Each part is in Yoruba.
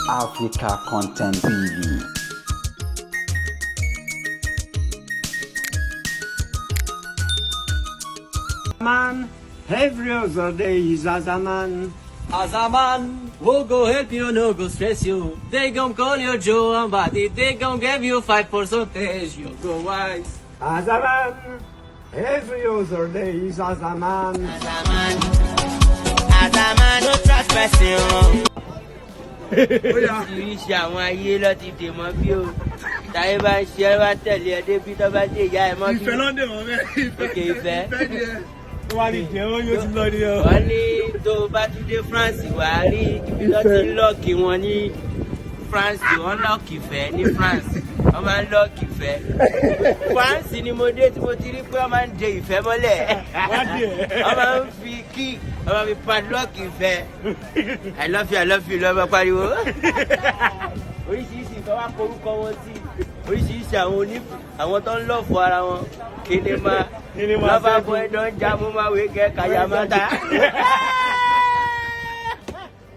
Africa Content TV. Man, every other day is as a man. As a man, who go help you, no go stress you. They gon' call you Joe and body, they gon' give you 5%, you go wise. As a man, every other day is as a man. As a man, no trust person. Oríṣiríṣi àwọn ayé lọ ti dè mọ́ bí o. Táyé bá ń ṣe ẹ bá tẹ̀lé ẹ débi tó bá dé ìyá ẹ mọ́ bí. Ìfẹ́ lọ́dẹ̀ wọ́n bẹ́ẹ̀. Òkè ìfẹ́. Wọ́n á ní jẹun yóò ti lọ ní ọ. Wọ́n ní tó bá tún dé France wà á rí ibi tó ti ń lọ́ọ̀kì wọn ní France. Wọ́n lọ́ọ̀kì ìfẹ́ ní France. Wọ́n máa ń lọ́ọ̀kì ìfẹ́. France ni mo dé tí mo ti rí pé wọ́n máa ń de ìfẹ́ mọ́lẹ̀. Wọ́n máa ń fi kí wọ́n máa fi padlock ìfẹ́. I love you lọ́mọ pariwo. Oríṣiríṣi ìfẹ́ wá korúkọ wọn sí. Oríṣiríṣi àwọn tó ń lọ́ọ̀fù ara wọn. Kinema lọ́ba bọ́ ẹ̀dọ́ ń jà mú máa wé kẹ́ kàyàmọ́ta.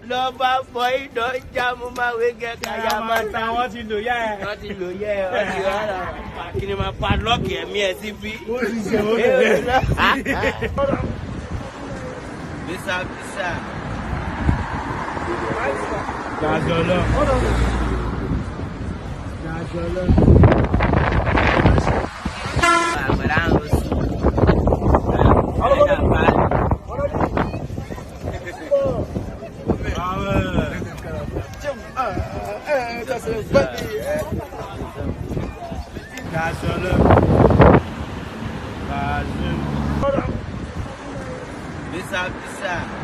Lọ́ba bọ́ ẹ̀dọ́ ń jà mú máa wé kẹ́ kàyàmọ́ta. Wọ́n ti lò yá ẹ̀. Wọ́n ti lò yẹ ẹ̀ wọ́n ti rárá. Kinema padlock ẹ̀mí ẹ̀ sí bí. Ó ti ṣe ó lè. Bisa. Gàjọ̀lọ́. Bisa.